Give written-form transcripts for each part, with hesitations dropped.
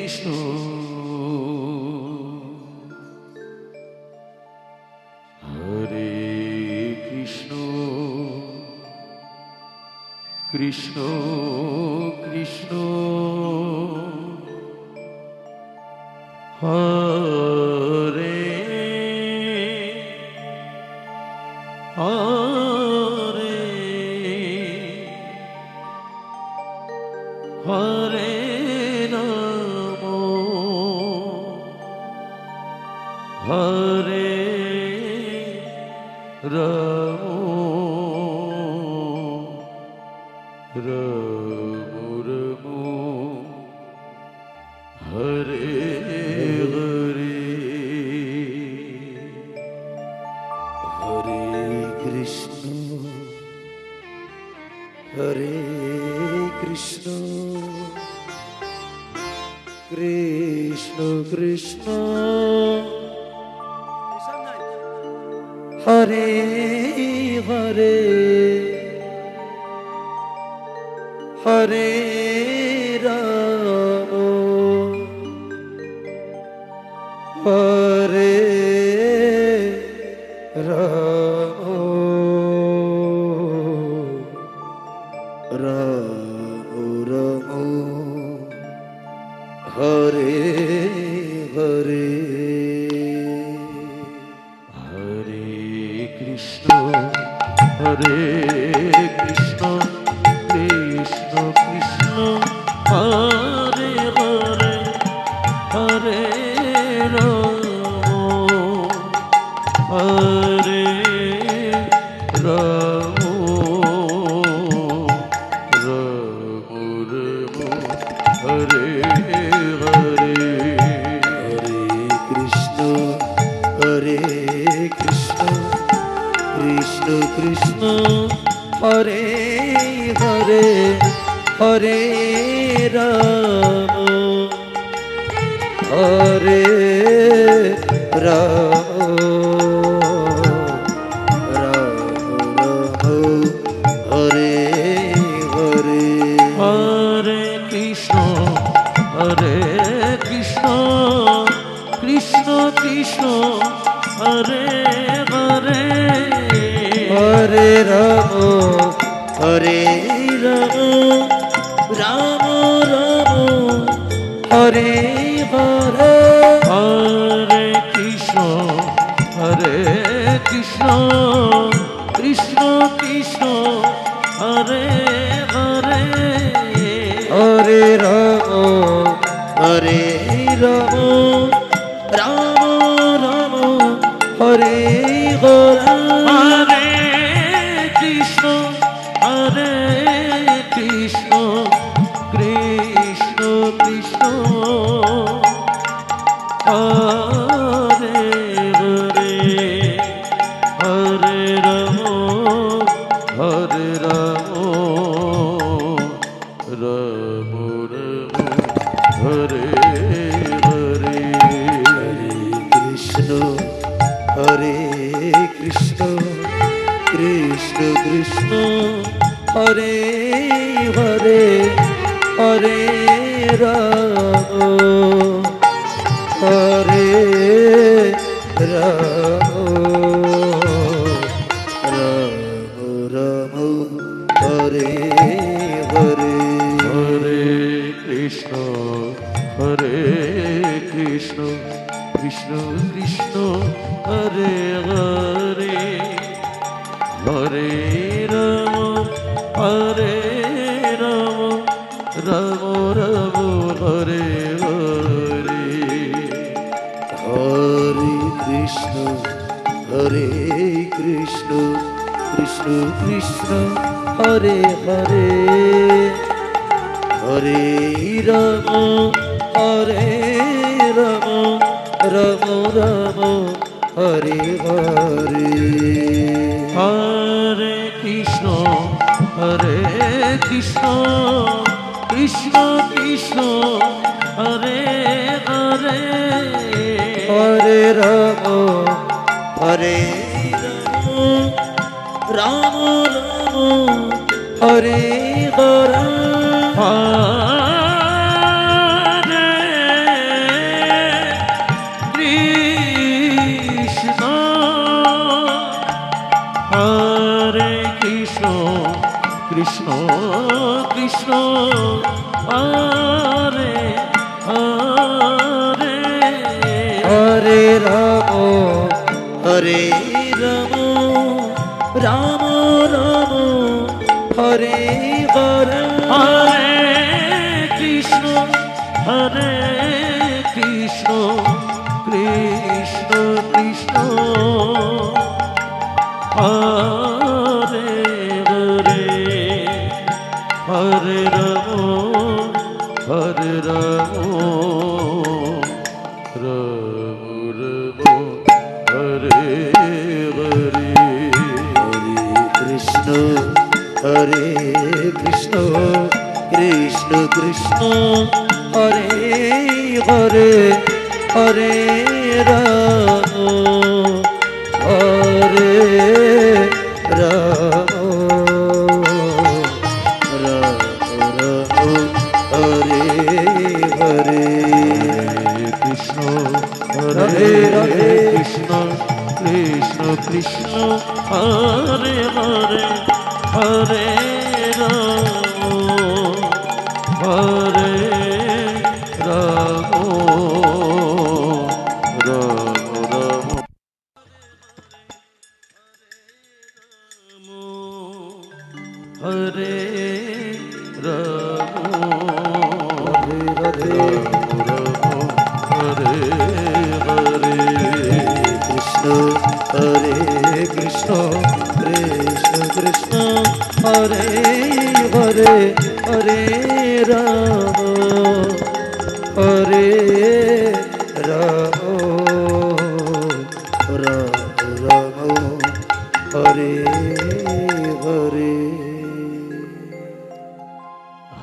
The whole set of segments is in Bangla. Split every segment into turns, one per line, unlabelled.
কৃষ্ণ হরে কৃষ্ণ কৃষ্ণ কৃষ্ণ হরে হরে হরে রাম হরে রাম রাম রাম হরে হরে
হরে কৃষ্ণ হরে কৃষ্ণ কৃষ্ণ কৃষ্ণ হরে হরে হরে রাম হরে রাম রাম রাম হরে হরে
হরে কৃষ্ণ হরে কৃষ্ণ কৃষ্ণ কৃষ্ণ হরে হরে হরে রাম হরে রাম রাম রাম হরে হরে
হরে কৃষ্ণ হরে কৃষ্ণ কৃষ্ণ কৃষ্ণ হরে হরে হরে রাম হরে রাম রাম রাম হরে হরে
হরে কৃষ্ণ হরে কৃষ্ণ কৃষ্ণ কৃষ্ণ হরে হরে
হরে রাম হরে রাম রাম রাম হরে হরে
হরে কৃষ্ণ হরে কৃষ্ণ কৃষ্ণ কৃষ্ণ হরে হরে
হরে রাম হরে রাম রাম রাম হরে হরে
হরে কৃষ্ণ হরে কৃষ্ণ কৃষ্ণ কৃষ্ণ হরে হরে হরে রাম হরে রাম রাম রাম হরে হরে
হরে কৃষ্ণ হরে কৃষ্ণ কৃষ্ণ কৃষ্ণ হরে হরে হরে রাম হরে রাম রাম রাম হরে হরে
হরে কৃষ্ণ হরে কৃষ্ণ কৃষ্ণ কৃষ্ণ হরে হরে হরে রাম হরে রাম রাম রাম হরে হরে
হরে কৃষ্ণ হরে কৃষ্ণ কৃষ্ণ কৃষ্ণ হরে হরে হরে রাম হরে রাম রাম রাম হরে হরে
হরে কৃষ্ণ হরে কৃষ্ণ কৃষ্ণ কৃষ্ণ হরে হরে
হরে রাম হরে রাম রাম হরে হরে
হরে কৃষ্ণ হরে কৃষ্ণ কৃষ্ণ কৃষ্ণ হরে হরে
হরে রাম হরে রাম রাম রাম হরে হরে
হরে কৃষ্ণ হরে কৃষ্ণ কৃষ্ণ কৃষ্ণ হরে হরে হরে রাম হরে রাম রাম রাম হরে হরে
কৃষ্ণ হরে কৃষ্ণ কৃষ্ণ কৃষ্ণ হরে হরে হরে রাম হরে রাম রাম রাম হরে হরে
কৃষ্ণ
হরে
হরে
হরে
কৃষ্ণ কৃষ্ণ কৃষ্ণ হরে হরে হরে রাম হরে রাম রাম রাম হরে রাম
রাধে
হরে হরে
কৃষ্ণ হরে কৃষ্ণ কৃষ্ণ কৃষ্ণ হরে হরে হরে রাম হরে রাম রাম রাম হরে হরে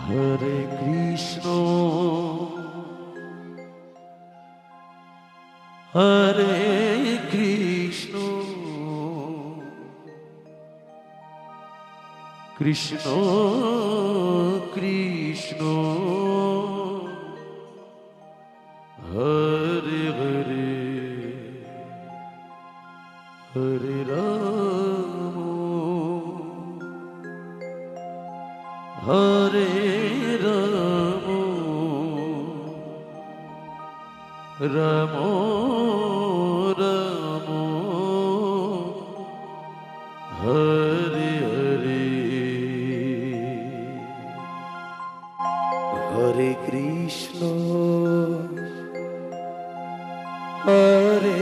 হরে কৃষ্ণ হরে কৃষ্ণ কৃষ্ণ কৃষ্ণ হরে হরে হরে রাম হরে রাম রাম রাম হরে হরে
হরে কৃষ্ণ হরে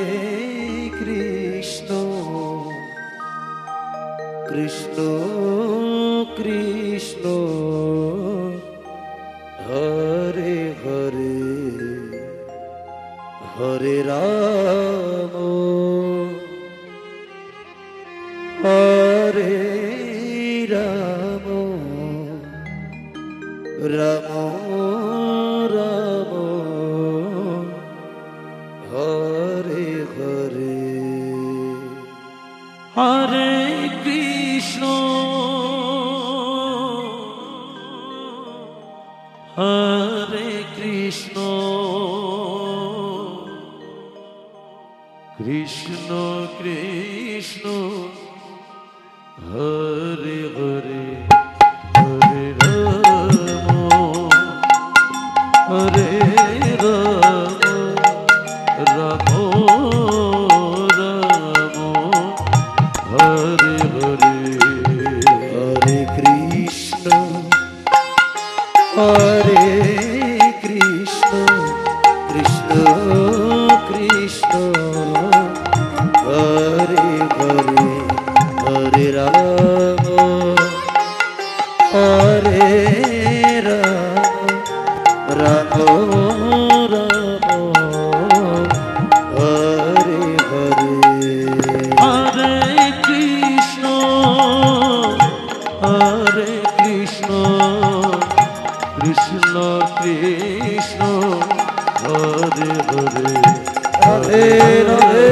কৃষ্ণ কৃষ্ণ কৃষ্ণ হরে হরে হরে রাম হরে রাম রাম রাম হরে হরে
হরে কৃষ্ণ হরে কৃষ্ণ কৃষ্ণ কৃষ্ণ হরে হরে হরে রাম হরে রাম রাম রাম হরে হরে
হরে কৃষ্ণ হরে কৃষ্ণ কৃষ্ণ কৃষ্ণ হরে হরে হরে রাম হরে রাম রাম রাম হরে হরে
হরে কৃষ্ণ হরে কৃষ্ণ কৃষ্ণ কৃষ্ণ হরে হরে
রাধে রাধে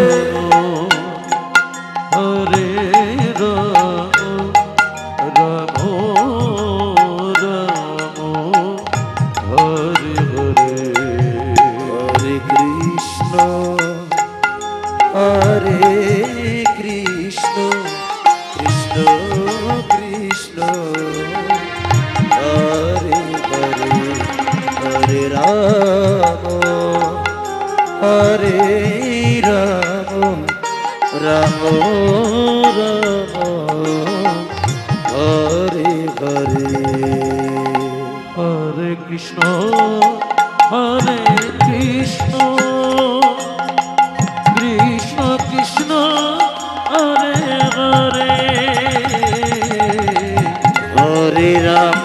হরে রাম রাম রাম হরে হরে
হরে কৃষ্ণ হরে কৃষ্ণ কৃষ্ণ কৃষ্ণ হরে হরে হরে রাম হরে রাম রাম রাম হরে হরে
হরে কৃষ্ণ হরে কৃষ্ণ কৃষ্ণ কৃষ্ণ হরে হরে
হরে রাম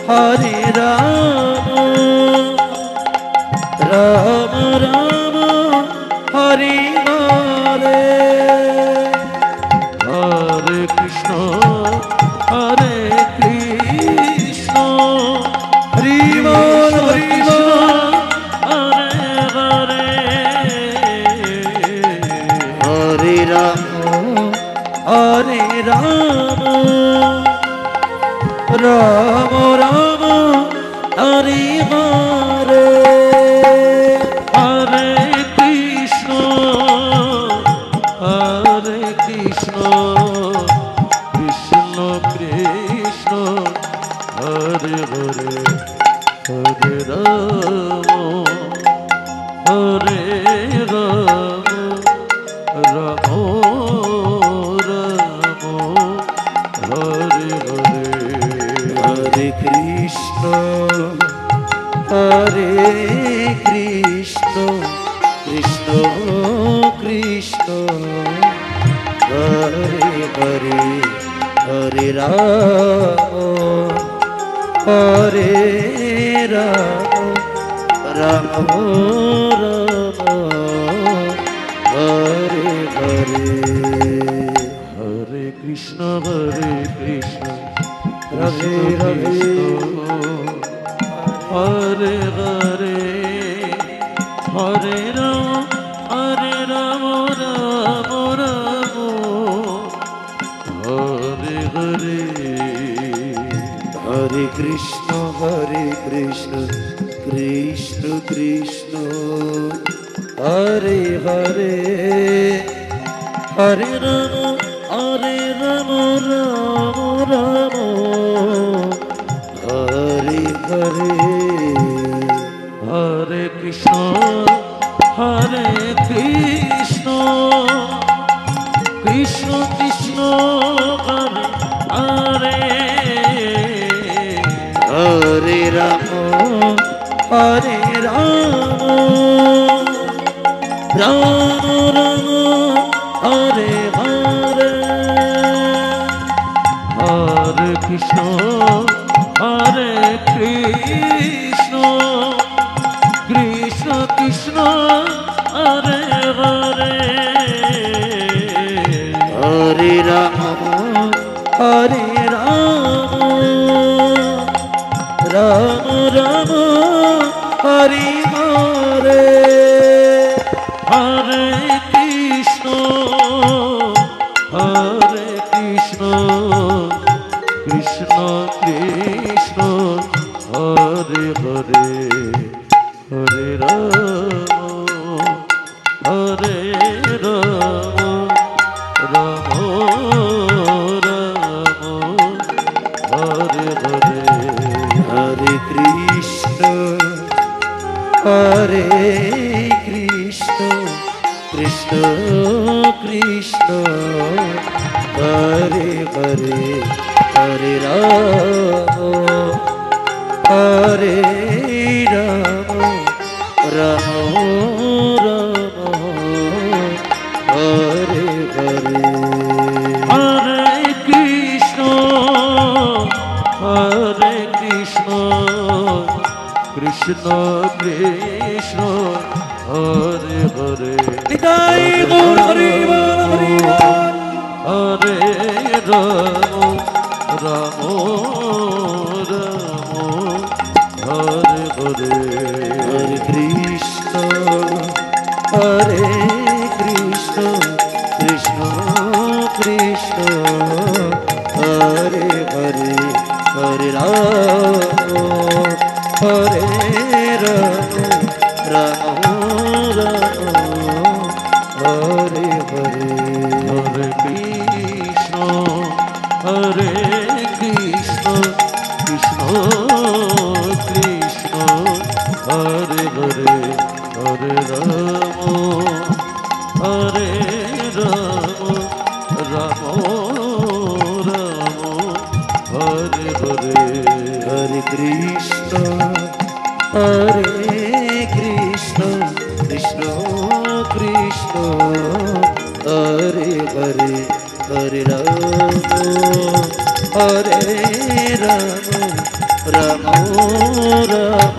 হরে রাম রাম রাম হরে হরে
হরে কৃষ্ণ হরে কৃষ্ণ
হরি বল হরি বল
হরে হরে
হরে রাম হরে রাম রাম রাম হরে হরে
হরে কৃষ্ণ হরে কৃষ্ণ কৃষ্ণ কৃষ্ণ হরে হরে হরে রাম হরে রাম রাম রাম হরে হরে
হরে কৃষ্ণ হরে কৃষ্ণ কৃষ্ণ কৃষ্ণ হরে হরে হরে রাম হরে রাম রাম রাম হরে হরে
হরে কৃষ্ণ হরে কৃষ্ণ
রাধে
কৃষ্ণ
রাধে
কৃষ্ণ হরে হরে হরে রাম রাম রাম হরে হরে
হরে কৃষ্ণ কৃষ্ণ কৃষ্ণ হরে হরে হরে রাম রাম রাম হরে হরে
হরে কৃষ্ণ হরে কৃষ্ণ কৃষ্ণ কৃষ্ণ হরে হরে
হরে রাম হরে রাম রাম রাম হরে হরে
হরে কৃষ্ণ হরে কৃষ্ণ কৃষ্ণ কৃষ্ণ হরে হরে
হরে রাম হরে রাম রাম রাম হরে হরে
হরে কৃষ্ণ হরে কৃষ্ণ কৃষ্ণ কৃষ্ণ হরে হরে হরে রাম হরে রাম রাম রাম হরে হরে
হরে কৃষ্ণ হরে কৃষ্ণ কৃষ্ণ কৃষ্ণ হরে হরে হরে রাম হরে রাম রাম রাম হরে হরে
হরে কৃষ্ণ হরে কৃষ্ণ কৃষ্ণ কৃষ্ণ হরে হরে
নিতাই গৌর হরি বল হরি বল
হরে রাম রাম হরে হরে
হরে কৃষ্ণ হরে কৃষ্ণ কৃষ্ণ কৃষ্ণ হরে হরে হরে রাম হরে রাম রাম রাম হরে হরে
হরে কৃষ্ণ হরে কৃষ্ণ কৃষ্ণ কৃষ্ণ হরে হরে হরে রাম হরে রাম রাম রাম হরে হরে
হরে কৃষ্ণ হরে কৃষ্ণ কৃষ্ণ কৃষ্ণ হরে হরে হরে রাম হরে রাম রাম রাম